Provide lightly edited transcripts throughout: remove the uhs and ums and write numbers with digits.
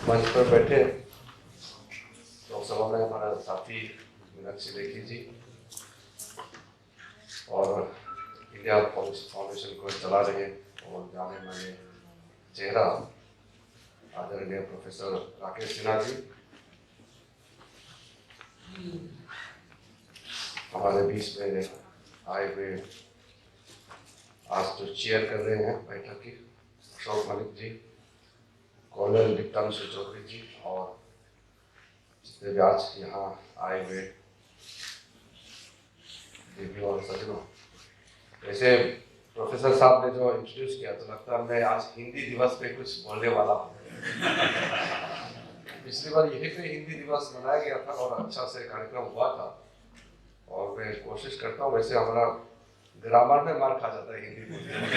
मंच पर बैठे लोकसभा में हमारा साथी मीनाक्षी लेखी जी और इंडिया फाउंडेशन को चला रहे और जाने माने चेहरा आदरणीय प्रोफेसर राकेश सिन्हा जी हमारे बीच में आए हुए आज जो चेयर कर रहे हैं बैठक की अशोक मलिक जी, कॉर्नल दीप्तांशु चौधरी जी और जितने भी आज यहाँ आए हुए देवियों और सज्जनों। वैसे प्रोफेसर साहब ने जो इंट्रोड्यूस किया तो लगता है मैं आज हिंदी दिवस पे कुछ बोलने वाला हूँ। पिछली बार यही पे हिंदी दिवस मनाया गया था और अच्छा से कार्यक्रम हुआ था और मैं कोशिश करता हूँ, वैसे हमारा ग्रामर में मार खा जाता है हिंदी बोलने में।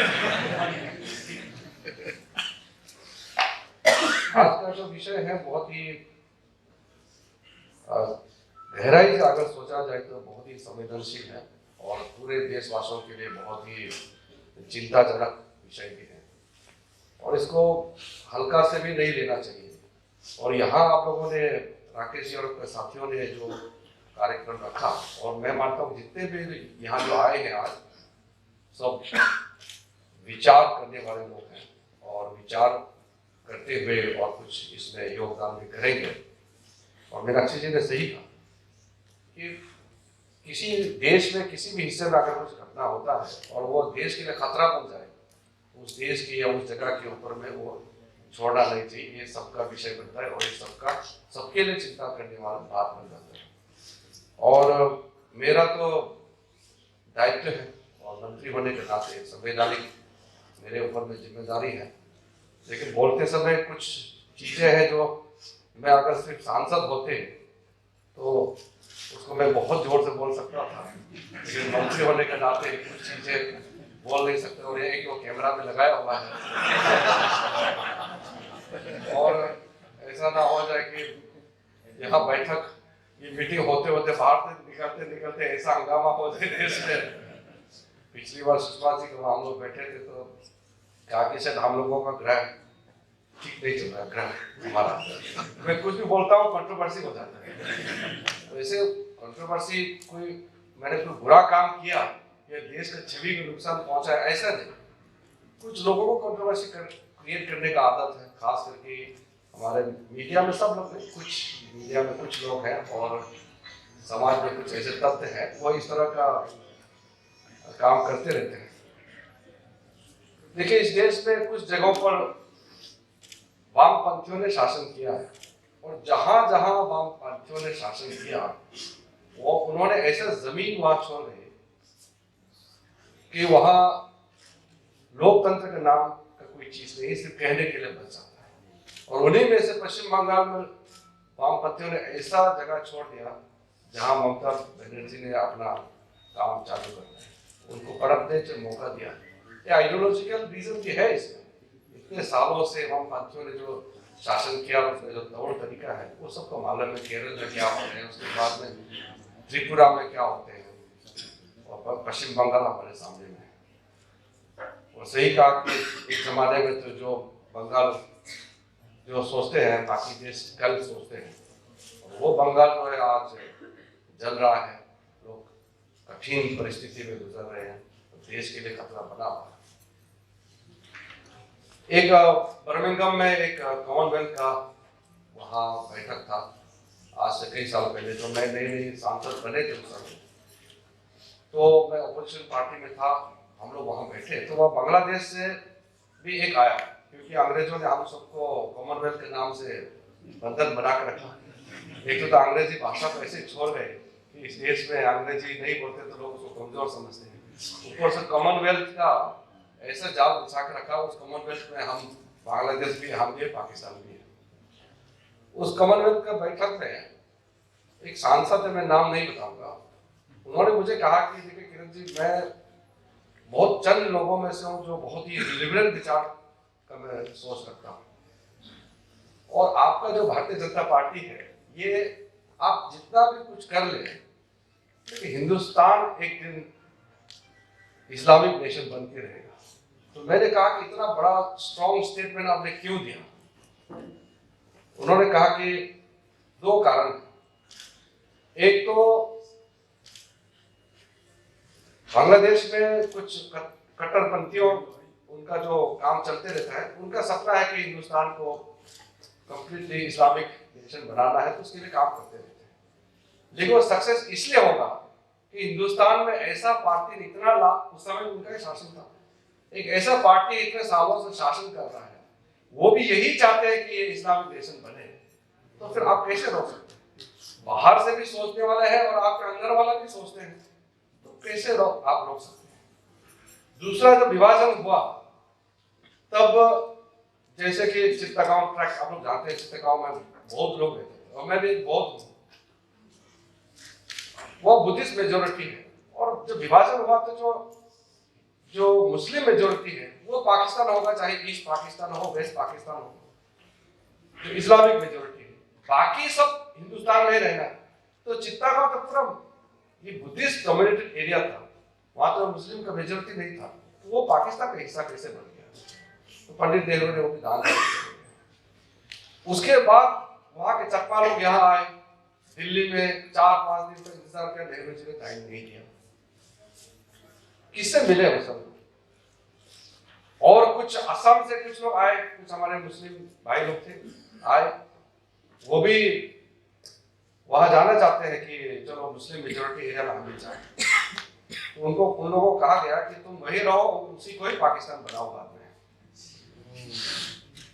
आज का जो विषय है बहुत ही गहराई से अगर सोचा जाए तो बहुत ही संवेदनशील है और पूरे देशवासियों के लिए बहुत ही चिंताजनक विषय भी है और इसको हल्का से भी नहीं लेना चाहिए। और यहाँ आप लोगों ने, राकेश जी और अपने साथियों ने जो कार्यक्रम रखा और मैं मानता हूँ जितने भी यहाँ जो आए हैं आज सब विचार करने वाले लोग हैं और विचार करते हुए और कुछ इसमें योगदान भी करेंगे। और मीनाक्षी जी ने सही कहा कि किसी देश में किसी भी हिस्से में अगर कुछ घटना होता है और वो देश के लिए खतरा बन जाए, उस देश की या उस जगह के ऊपर में वो छोड़ना नहीं चाहिए। ये सबका विषय बनता है और ये सबके लिए चिंता करने वाला बात बन जाता है। और मेरा तो दायित्व है और मंत्री होने के नाते संवैधानिक मेरे ऊपर में जिम्मेदारी है, लेकिन बोलते समय कुछ चीजें हैं जो मैं अगर सिर्फ सांसद होते तो उसको मैं बहुत जोर से बोल सकता था, लेकिन मंत्री होने के नाते कुछ चीजें बोल नहीं सकते और ये कि वो कैमरा में लगाया हुआ है और ऐसा ना हो जाए कि यहाँ बैठक ये मीटिंग होते होते बाहर से निकलते निकलते ऐसा हंगामा हो जाए देश में। पिछली बार सुषमा जी को हम लोग बैठे थे तो कहा कि शायद हम लोगों का ग्रह ठीक नहीं चल रहा, ग्रह हमारा, मैं कुछ भी बोलता हूँ कंट्रोवर्सी हो जाता है। वैसे कंट्रोवर्सी कोई मैंने कोई बुरा काम किया या देश के छवि को नुकसान पहुंचाया ऐसा नहीं। कुछ लोगों को कंट्रोवर्सी क्रिएट करने का आदत है, खास करके हमारे मीडिया में सब लोग, कुछ मीडिया में कुछ लोग हैं और समाज में कुछ ऐसे तत्व हैं वो इस तरह का काम करते रहते हैं। देखिए इस देश में कुछ जगहों पर वामपंथियों ने शासन किया है और जहां जहां वामपंथियों ने शासन किया वो उन्होंने ऐसा जमीन वहां छोड़ दी कि वहां लोकतंत्र के नाम का कोई चीज नहीं, सिर्फ कहने के लिए बच जाता है। और उन्हीं में से पश्चिम बंगाल में वामपंथियों ने ऐसा जगह छोड़ दिया जहां ममता बनर्जी ने अपना काम चालू करना है, उनको पड़पने से मौका दिया। ये आइडियोलॉजिकल रीजन भी है इसमें। इतने सालों से वामपंथियों ने जो शासन किया उसका जो तौर तरीका है वो सबको मालूम है। केरल में क्या होते हैं, उसके बाद में त्रिपुरा में क्या होते हैं और पश्चिम बंगाल हमारे सामने में है। और सही कहा कि एक जमाने में तो जो बंगाल जो सोचते हैं बाकी देश कल सोचते हैं, और वो बंगाल जो है आज जल रहा है, लोग कठिन परिस्थिति में गुजर रहे हैं, तो देश के लिए खतरा बना हुआ है। एक बर्मिंघम में एक कॉमनवेल्थ का वहाँ बैठक था आज से कई साल पहले, जो मैं नई नई सांसद बने थे उस समय, तो मैं अपोजिशन पार्टी में था। हम लोग वहाँ बैठे तो वहाँ बांग्लादेश से भी एक आया, क्योंकि अंग्रेजों ने हम सबको कॉमनवेल्थ के नाम से बंधन बना कर रखा। एक तो अंग्रेजी भाषा को ऐसे छोड़ गए कि इस देश में अंग्रेजी नहीं बोलते तो लोग उसको कमजोर समझते हैं। ऊपर से कॉमनवेल्थ का ऐसा जाल बिछा कर रखा, उस कॉमनवेल्थ में हम बांग्लादेश भी, हम भी, पाकिस्तान भी है। उस कॉमनवेल्थ का बैठक में एक सांसद है, मैं नाम नहीं बताऊंगा, उन्होंने मुझे कहा कि देखिए किरण जी, मैं बहुत चंद लोगों में से हूँ जो बहुत ही लिबरल विचार का मैं सोच रखता हूँ, और आपका जो भारतीय जनता पार्टी है ये आप जितना भी कुछ कर ले, लेकिन हिंदुस्तान एक दिन इस्लामिक नेशन बन के रहेगा। तो मैंने कहा कि इतना बड़ा स्ट्रॉन्ग स्टेटमेंट आपने क्यों दिया? उन्होंने कहा कि दो कारण, एक तो बांग्लादेश में कुछ कट्टरपंथियों उनका जो काम चलते रहता है, उनका सपना है कि हिंदुस्तान को कंप्लीटली इस्लामिक नेशन बनाना है, तो उसके लिए काम करते रहते हैं। लेकिन वो सक्सेस इसलिए होगा कि हिंदुस्तान में ऐसा पार्टी इतना उस समय उनका ही शासन था, एक ऐसा पार्टी इतने सालों से शासन कर रहा है, वो भी यही चाहते हैं कि ये इस्लामिक नेशन बने, तो फिर आप कैसे रोक सकते हैं? बाहर से भी सोचने वाला है और आपके अंदर वाला भी सोचते हैं, तो कैसे आप रोक सकते हैं? दूसरा, जब विभाजन हुआ तब जैसे कि चित्तगांव ट्रैक्ट आप लोग जानते हैं, चित्तगांव में बहुत लोग रहते थे और मैं भी बहुत हूँ, वो बुद्धिस्ट मेजोरिटी है, और जब विभाजन हुआ तो जो मुस्लिम मेजोरिटी है वो पाकिस्तान होगा, चाहे ईस्ट पाकिस्तान हो, वेस्ट पाकिस्तान हो, जो इस्लामिक मेजोरिटी है, बाकी सब हिंदुस्तान में रहना। तो चित्तगांव तो पूरा ये बुद्धिस्ट डोमिनेटेड एरिया था, वहां तो मुस्लिम का मेजोरिटी नहीं था, तो वो पाकिस्तान का हिस्सा कैसे बन गया? तो पंडित नेहरू ने वो विधान दिया। उसके बाद वहां के चप्पा लोग यहाँ आए, दिल्ली में 4-5 दिन तक इंतजार किया, नेहरू जी ने टाइम नहीं दिया। किससे मिले वो सब? और कुछ असम से कुछ लोग आए, कुछ हमारे मुस्लिम भाई लोग थे आए, वो भी वहां जाना चाहते हैं कि चलो मुस्लिम मेजोरिटी एरिया में हम भी जाए। तो उन लोगों को कहा गया कि तुम वही रहो, उसी को ही पाकिस्तान बनाओ बाद में।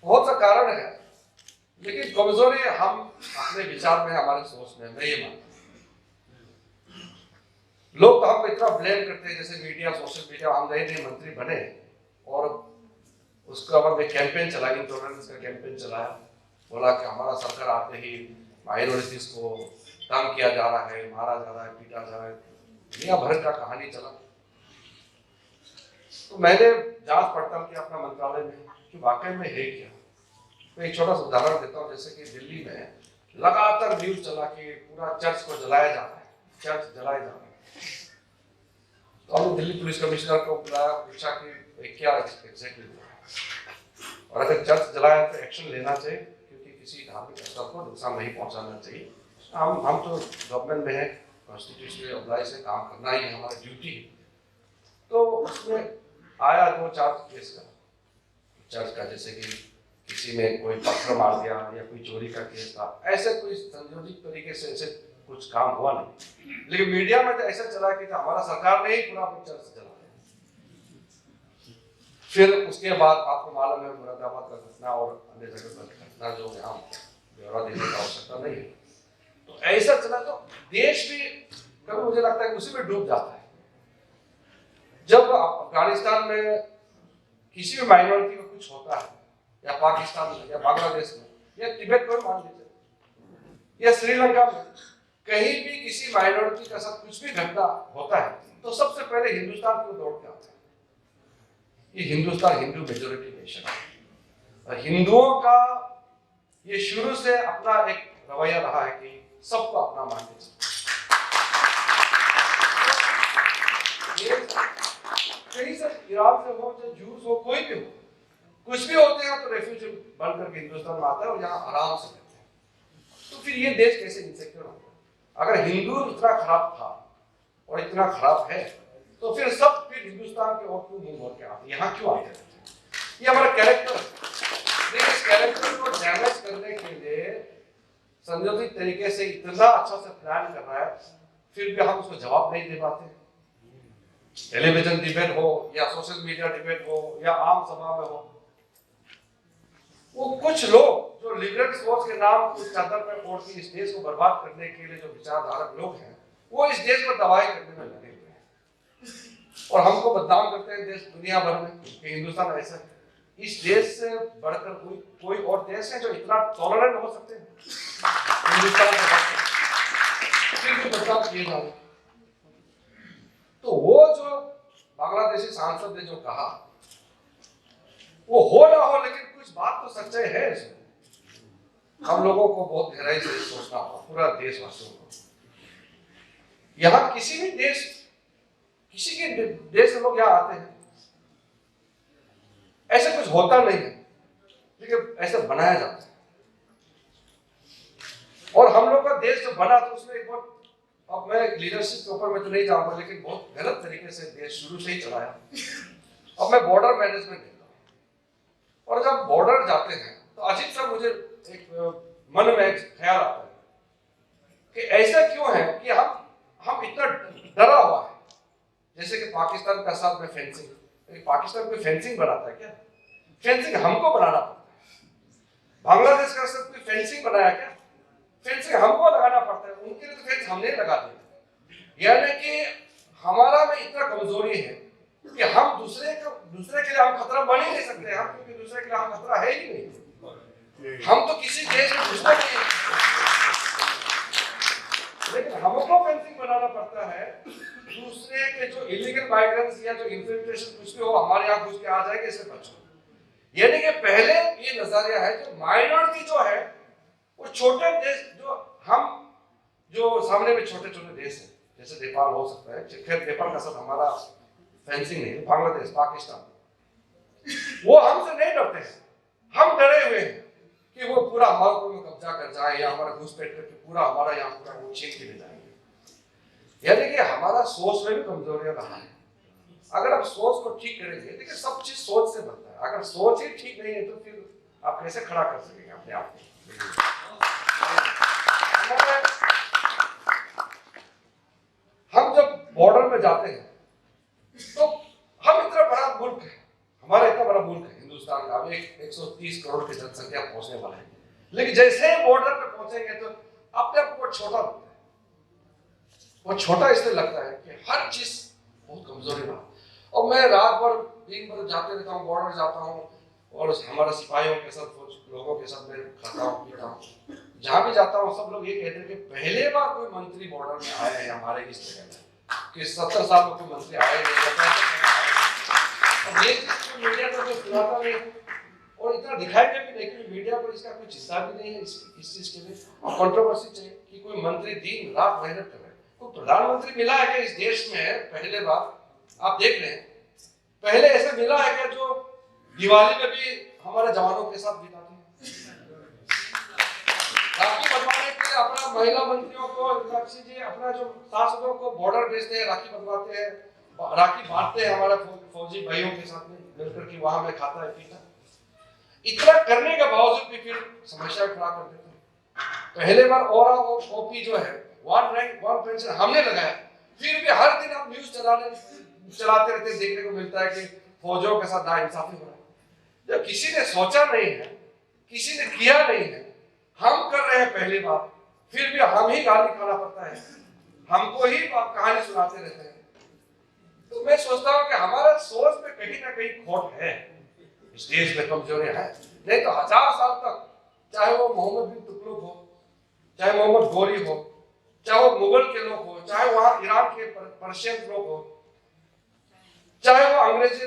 बहुत सा कारण है, लेकिन कमजोरी हम अपने विचार में, हमारे सोच में, मैं ये मानता हूं। लोग तो हमको इतना ब्लेम करते हैं, जैसे मीडिया, सोशल मीडिया, हम नए नए मंत्री बने और उसका बाद में कैंपेन चलाया, इंटॉलरेंस का कैंपेन चलाया, बोला कि हमारा सरकार आते ही माइनॉरिटीज को तंग किया जा रहा है, मारा जा रहा है, पीटा जा रहा है, दुनिया भर का कहानी चला। तो मैंने जांच पड़ताल किया अपना मंत्रालय में कि वाकई में है क्या। तो एक छोटा सा उदाहरण देता हूँ, जैसे कि दिल्ली में लगातार न्यूज चला कि पूरा चर्च को जलाया जा रहा है, चर्च जलाया जा रहा है। तो हमने दिल्ली पुलिस कमिश्नर को बुलाया, पूछा कि क्या एग्जैक्टली हुआ है, और अगर चर्च जलाया तो एक्शन लेना चाहिए, क्योंकि किसी धार्मिक स्थल को नुकसान नहीं पहुंचाना चाहिए। हम तो गवर्नमेंट में है, कॉन्स्टिट्यूशनल अप्लाई से काम करना ही हमारा ड्यूटी है। तो उसमें आया 2-4 केस का चर्च का, जैसे कि किसी ने कोई पत्थर मार दिया या कोई चोरी का केस था, ऐसे कोई संयोजित तरीके से ऐसे कुछ काम हुआ नहीं। लेकिन मीडिया में तो ऐसा चला कि हमारा सरकार ने ही पूरा चर्च जला दिया। फिर उसके बाद आपको मालूम है मुरादाबाद का घटना और अन्य जगह का घटना, जो यहाँ ब्यौरा देने की आवश्यकता नहीं है। तो ऐसा चला तो देश भी कभी मुझे लगता है उसी में डूब जाता है। जब अफगानिस्तान में किसी भी माइनॉरिटी को कुछ होता है, या पाकिस्तान में, या बांग्लादेश में, या तिब्बत को मान लीजिए, या श्रीलंका में, कहीं भी किसी माइनॉरिटी का साथ कुछ भी घटना होता है तो सबसे पहले हिंदुस्तान को दौड़ के आता है। ये हिंदुस्तान हिंदू मेजोरिटी नेशन है, और हिंदुओं का ये शुरू से अपना एक रवैया रहा है कि सबको अपना मान के चलना। कहीं से ईरान से हो, चाहे जूस हो, कोई भी हो, कुछ भी होते हैं तो रेफ्यूजी बनकर के हिंदुस्तान में आता है और यहाँ आराम से रहते हैं। तो फिर ये देश कैसे इनसिक्योर होगा? अगर हिंदू इतना खराब था और इतना खराब है, तो फिर सब फिर हिंदुस्तान के और क्यों मुंह मोड़ के आते, यहाँ क्यों आते रहते हैं? ये हमारा कैरेक्टर है। इस कैरेक्टर को डैमेज करने के लिए संयोजित तरीके से इतना अच्छा से प्लान कर रहा है, फिर भी हम उसको जवाब नहीं दे पाते। टेलीविजन डिबेट हो या सोशल मीडिया डिबेट हो या आम सभा में हो, वो कुछ लोग जो लिबरल सोच के नाम उस चादर पर ओढ़ के इस देश को बर्बाद करने के लिए जो विचारधारक लोग हैं, वो इस देश को तबाही करने में लगे हुए हैं और हमको बदनाम करते हैं देश दुनिया भर में कि हिंदुस्तान ऐसा है। इस देश से बढ़कर कोई और देश है जो इतना टॉलरेंट हो सकते हैं? हिंदुस्तान फिर भी बदनाम किए जा रहे। तो वो जो बांग्लादेशी सांसद ने जो कहा, वो हो ना हो, लेकिन कुछ बात तो सच्चाई है इसमें। हम लोगों को बहुत गहराई से सोचना होगा, पूरा देशवासियों को। यहाँ किसी भी देश, किसी के देश से लोग यहाँ आते हैं, ऐसा कुछ होता नहीं है, लेकिन ऐसा बनाया जाता है। और हम लोग का देश जो बना तो उसमें एक बहुत, अब मैं लीडरशिप के ऊपर में तो नहीं जाऊंगा, लेकिन बहुत गलत तरीके से देश शुरू से ही चलाया। अब मैं बॉर्डर मैनेजमेंट देखता हूँ, और जब बॉर्डर जाते हैं तो अजीब सा मुझे एक मन में एक ख्याल आता है कि ऐसा क्यों है कि हम इतना डरा हुआ है। जैसे कि पाकिस्तान का साथ में फेंसिंग, पाकिस्तान कोई फेंसिंग बनाता है क्या? फेंसिंग हमको बनाना पड़ता है। बांग्लादेश का साथ कोई फेंसिंग बनाया क्या? फेंसिंग हमको लगाना पड़ता है। उनके लिए तो फेंस हमने लगा दिया। यानी कि हमारा में इतना कमजोरी है कि हम दूसरे के लिए हम खतरा बन ही नहीं सकते। हम क्योंकि दूसरे के लिए हम खतरा है ही नहीं। हम तो किसी देश में घुसना नहीं है, लेकिन हमको फेंसिंग बनाना पड़ता है दूसरे के जो इलीगल माइग्रेंट्स या जो इन्फिल्ट्रेशन कुछ भी हो हमारे यहाँ घुस के आ जाएंगे, इससे बचो। यानी कि पहले ये नजरिया है जो माइनॉरिटी जो है वो छोटे देश, जो सामने में छोटे छोटे देश है, जैसे नेपाल हो सकता है, खैर नेपाल का साथ हमारा फेंसिंग नहीं, बांग्लादेश, पाकिस्तान, वो हमसे नहीं डरते हैं। हम डरे हुए हैं कि वो पूरा हमारे ऊपर में कब्जा कर जाए या हमारा घुसपैठ करके पूरा हमारा यहाँ पूरा वो छीन के ले जाएंगे। यानी कि हमारा सोच में भी कमजोरियां रहा है। अगर आप सोच को ठीक करेंगे, देखिए सब चीज सोच से बनता है। अगर सोच ही ठीक नहीं है तो फिर आप कैसे खड़ा कर सकेंगे अपने आप को? हम जब बॉर्डर में जाते हैं तो हम इतना बड़ा मुल्क है, हमारा इतना बड़ा मुल्क है हिंदुस्तान का, अभी 130 करोड़ की जनसंख्या पहुंचने वाला है, लेकिन जैसे ही बॉर्डर पे पहुंचेंगे तो अपने आप को छोटा लगता है। वो छोटा इसलिए लगता है कि हर चीज बहुत कमजोरी रहा। और मैं रात भर दिन भर जाते रहता हूँ, बॉर्डर जाता हूँ और हमारे सिपाहियों के साथ, लोगों के साथ मैं खाता हूँ पीता हूँ। जहां भी जाता हूँ सब लोग ये कहते हैं कि पहले बार कोई मंत्री बॉर्डर में आए हैं हमारे इस जगह में, कि 70 साल में कोई मंत्री आए नहीं। अब ये चीज मीडिया को तो सुनाता नहीं और इतना दिखाएंगे भी नहीं, क्योंकि मीडिया को इसका कोई चिंता भी नहीं है इस चीज के लिए। और कंट्रोवर्सी चाहिए कि कोई मंत्री दिन रात मेहनत कर रहे हैं। कोई प्रधानमंत्री मिला है कि इस देश में पहले बार? आप देख रहे हैं पहले ऐसे मिला है क्या जो दिवाली में भी हमारे जवानों के साथ बिताते हैं? राखी बंधवाने के लिए अपना महिला मंत्रियों को, साक्षी जी अपना जो सांसदों को बॉर्डर भेजते हैं, राखी बंधवाते हैं, राखी बांटते हैं हमारे फौजी भाइयों के साथ में मिलकर के, वहां में खाता है पीता। इतना करने के बावजूद भी फिर समस्या खड़ा कर देते हैं। पहले बार और ओपी जो है, वन रैंक वन पेंशन हमने लगाया, फिर भी हर दिन आप न्यूज चलाते रहते, देखने को मिलता है कि फौजियों के साथ नाइंसाफी हो रहा है। जब किसी ने सोचा नहीं है, किसी ने किया नहीं है, हम कर रहे हैं पहली बार, फिर भी हम ही गाली खाना पड़ता है, हमको ही कहानी सुनाते रहते हैं। तो मैं सोचता हूं कि हमारा सोच में कहीं ना कहीं खोट है, इस देश में कमजोरियां है। नहीं तो 1000 साल तक, चाहे वो मोहम्मद बिन तुगलक हो, चाहे मोहम्मद गोरी हो, चाहे वो मुगल के लोग हो, चाहे वहां ईरान के पर्शियन लोग हो, चाहे वो अंग्रेज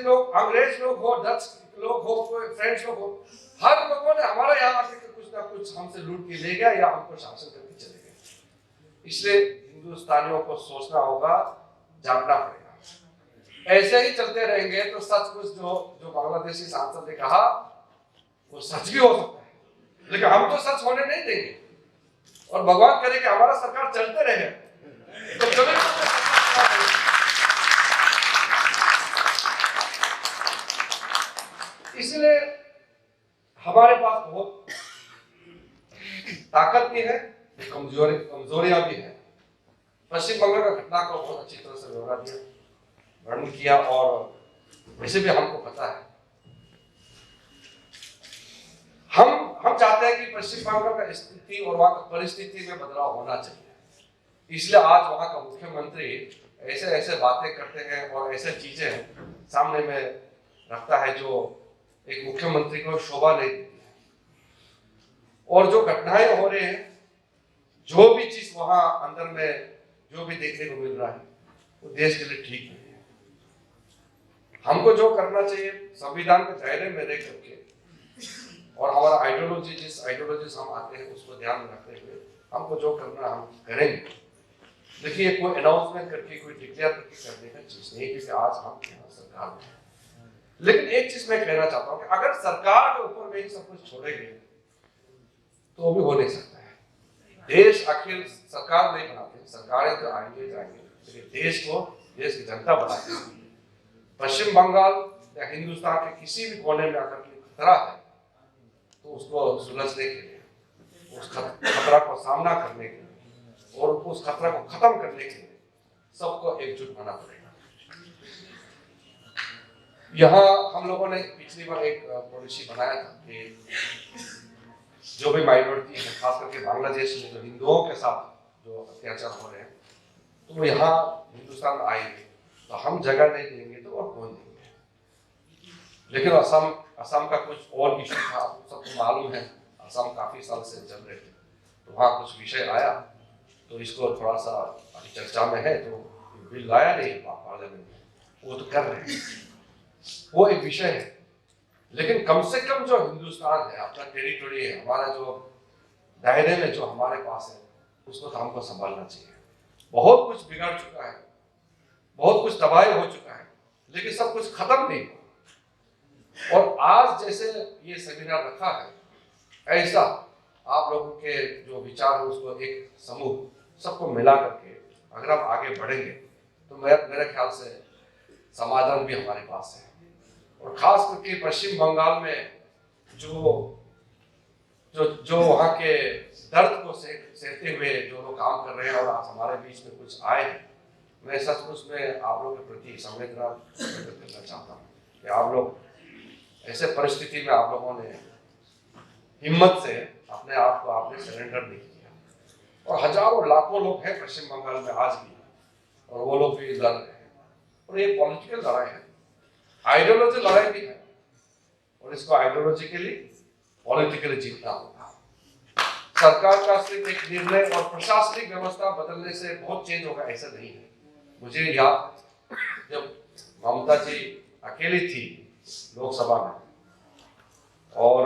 लोग हो, डच लोग हो, कोई फ्रेंच लोग हो, हर लोगों ने हमारे यहाँ आके कुछ ना कुछ हमसे लूट के ले गया या हमको शासन करके चले गए। इसलिए हिंदुस्तानियों को सोचना होगा, जागना पड़ेगा। ऐसे ही चलते रहेंगे तो सच कुछ जो बांग्लादेशी सांसद ने कहा वो सच भी हो सकता है, लेकिन हम तो सच होने नहीं देंगे। और भगवान करे कि हमारा सरकार चलते रहे तो कभी इसलिए हमारे पास बहुत ताकत भी है, कमजोरियां भी है। पश्चिम बंगाल का घटना को बहुत अच्छी तरह से व्यवहार दिया, वर्णन किया, और वैसे भी हमको पता है। हम चाहते हैं कि पश्चिम बंगाल का स्थिति और वहां की परिस्थिति में बदलाव होना चाहिए। इसलिए आज वहां का मुख्यमंत्री ऐसे ऐसे बातें करते हैं और ऐसे चीजें सामने में रखता है जो एक मुख्यमंत्री को शोभा नहीं देती है। और जो घटनाएं हो रही हैं, जो भी चीज वहां अंदर में जो भी देखने को मिल रहा है, वो देश के लिए ठीक नहीं है। हमको जो करना चाहिए संविधान के दायरे में रह करके, और हमारा आइडियोलॉजी जिस आइडियोलॉजी से हम आते हैं उसको ध्यान में रखते हुए हमको जो करना हम करेंगे। देखिए कोई अनाउंसमेंट करके, कोई डिक्लेयर करके करने का चीज नहीं, क्योंकि आज हम यहाँ सरकार में हैं। लेकिन एक चीज मैं कहना चाहता हूँ कि अगर सरकार के ऊपर में ही सब कुछ छोड़ेंगे तो भी हो नहीं सकता है। देश आखिर सरकार नहीं बनाते, सरकारें तो आएंगे जाएंगे, लेकिन देश को देश की जनता बनाती है। पश्चिम बंगाल या हिंदुस्तान के किसी भी कोने में अगर खतरा है तो उसको सुलझने के लिए, उस खतरा को सामना करने के लिए और उस खतरा को खत्म करने के लिए सबको एकजुट होना पड़ेगा। यहाँ हम लोगों ने पिछली बार एक पॉलिसी बनाया था कि जो भी माइनॉरिटी है, खास करके बांग्लादेश में जो हिंदुओं के साथ जो अत्याचार हो रहे हैं, तो वो यहाँ हिंदुस्तान आएंगे तो हम जगह नहीं देंगे तो और कौन देंगे। लेकिन असम का कुछ और इशू था, सबको मालूम है, असम काफी साल से चल रहे थे, तो वहाँ कुछ विषय आया तो इसको थोड़ा सा अभी चर्चा में है, तो बिल लाया नहीं पार्लियामेंट में, वो तो कर रहे हैं, वो एक विषय है। लेकिन कम से कम जो हिंदुस्तान है, अपना टेरिटोरी है, हमारा जो दायरे में जो हमारे पास है, उसको तो हमको संभालना चाहिए। बहुत कुछ बिगड़ चुका है, बहुत कुछ तबाही हो चुका है, लेकिन सब कुछ खत्म नहीं हुआ। और आज जैसे ये सेमिनार रखा है, ऐसा आप लोगों के जो विचार है उसको एक समूह सबको मिला करके अगर हम आगे बढ़ेंगे तो मेरे ख्याल से समाधान भी हमारे पास है। और खास करके पश्चिम बंगाल में जो वहाँ के दर्द को सहते हुए जो लोग काम कर रहे हैं और आज हमारे बीच में कुछ आए हैं, मैं सचमुच में आप लोगों के प्रति संवेदना व्यक्त करना चाहता हूँ कि आप लोग ऐसे परिस्थिति में आप लोगों ने हिम्मत से अपने आप को आपने सरेंडर नहीं किया। और हजारों लाखों लोग हैं पश्चिम बंगाल में आज भी, और वो लोग भी लड़ रहे हैं, और ये पॉलिटिकल लड़ाई है, आइडियोलॉजी लड़ाई भी है, और इसको आइडियोलॉजिकली पॉलिटिकली जीतना होगा। सरकार का सिर्फ एक निर्णय और प्रशासनिक व्यवस्था बदलने से बहुत चेंज होगा ऐसा नहीं है। मुझे याद जब ममता जी अकेली थी लोकसभा में, और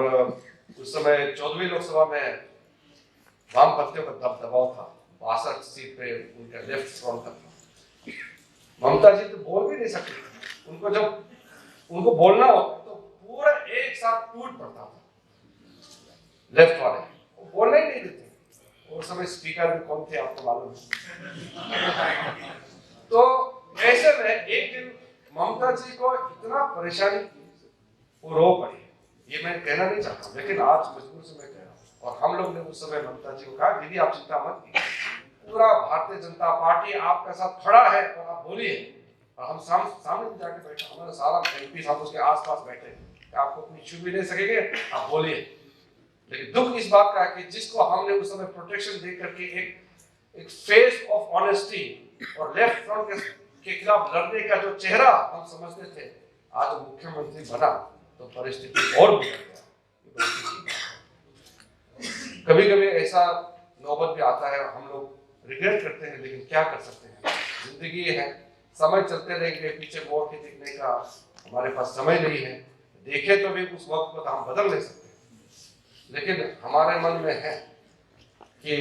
उस समय 14वीं लोकसभा में वामपंथियों का दबदबाव था, 62 सीट पे उनका लेफ्ट फ्रंट था। ममता जी तो बोल भी नहीं सकती, उनको जब उनको बोलना होता तो पूरा एक साथ टूट पड़ता था, लेफ्ट वाले वो बोलना ही नहीं देते। उस समय स्पीकर भी कौन थे आपको मालूम है। तो ऐसे में एक दिन ममता जी को इतना परेशानी वो रो पड़ी, ये मैं कहना नहीं चाहता, लेकिन आज मजबूर से मैं कह रहा हूँ। और हम लोग ने उस समय ममता जी को कहा, दीदी आप चिंता मत कीजिए, पूरा भारतीय जनता पार्टी आपके साथ खड़ा है और आप बोलिए। और हम सामने जाके बैठे, हमारा सारा एमपी साहब उसके आसपास बैठे, आपको कोई छू भी नहीं सकेंगे, आप बोलिए। लेकिन दुख इस बात का है कि जिसको हमने उस समय प्रोटेक्शन दे करके एक फेस ऑफ ऑनेस्टी और लेफ्ट फ्रंट के खिलाफ लड़ने का जो चेहरा हम समझते थे, आज मुख्यमंत्री बना तो परिस्थिति और बिगड़ गया। कभी कभी ऐसा नौबत भी आता है, हम लोग रिग्रेट करते हैं, लेकिन क्या कर सकते हैं, जिंदगी है, समय चलते रहेंगे, पीछे मोड़ के देखने का हमारे पास समय नहीं है। देखे तो भी उस वक्त को तो हम बदल नहीं सकते, लेकिन हमारे मन में है कि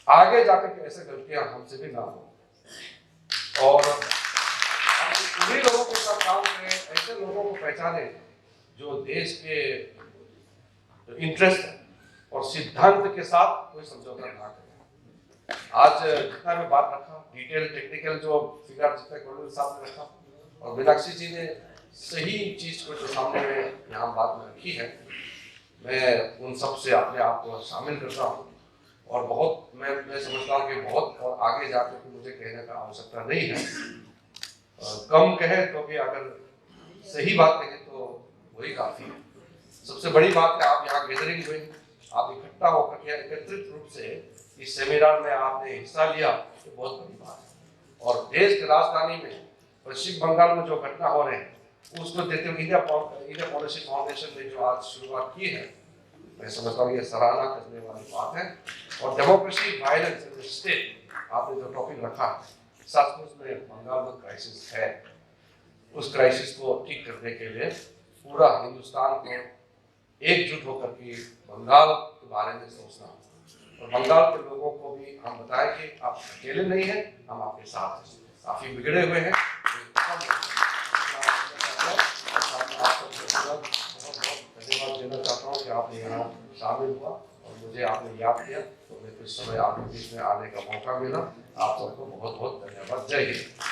आगे जाकर के ऐसे गलतियां हमसे भी ना हो, और हम उन्हीं लोगों के साथ काम करें, ऐसे लोगों को पहचाने जो देश के इंटरेस्ट और सिद्धांत के साथ कोई समझौता ना करें। आज जितना भी बात रखा, डिटेल टेक्निकल जो फिगर जितना गोल्डन साहब ने रखा, और मीनाक्षी जी ने सही चीज को जो सामने में यहाँ बात में रखी है, मैं उन सब से अपने आप को शामिल करता हूँ। और बहुत मैं समझता हूँ कि बहुत और आगे जाकर के मुझे कहने का आवश्यकता नहीं है, कम कहे तो भी अगर सही बात कहे तो वही काफी है। सबसे बड़ी बात है आप यहाँ गैदरिंग हुए, आप इकट्ठा होकर के एकत्रित रूप से इस सेमिनार में आपने हिस्सा लिया, ये बहुत बड़ी बात है। और देश की राजधानी में पश्चिम बंगाल में जो घटना हो रहे हैं उसको देखते हुए इंडिया पॉलिसी फाउंडेशन ने जो आज शुरुआत की है, मैं समझता हूँ ये सराहना करने वाली बात है। और democracy violence in the state आपने जो टॉपिक रखा है, सचमुच में बंगाल में क्राइसिस है, उस क्राइसिस को ठीक करने के लिए पूरा हिंदुस्तान को एकजुट होकर के बंगाल के बारे में सोचना, और बंगाल के लोगों को भी हम बताएं कि आप अकेले नहीं हैं, हम आपके साथ हैं, काफी बिगड़े हुए हैं। बहुत धन्यवाद देना चाहता हूँ कि आपने यहाँ शामिल हुआ। और मुझे आपने याद किया तो मेरे को इस समय आपके बीच में आने का मौका मिला। आप सबको बहुत बहुत धन्यवाद। जय हिंद।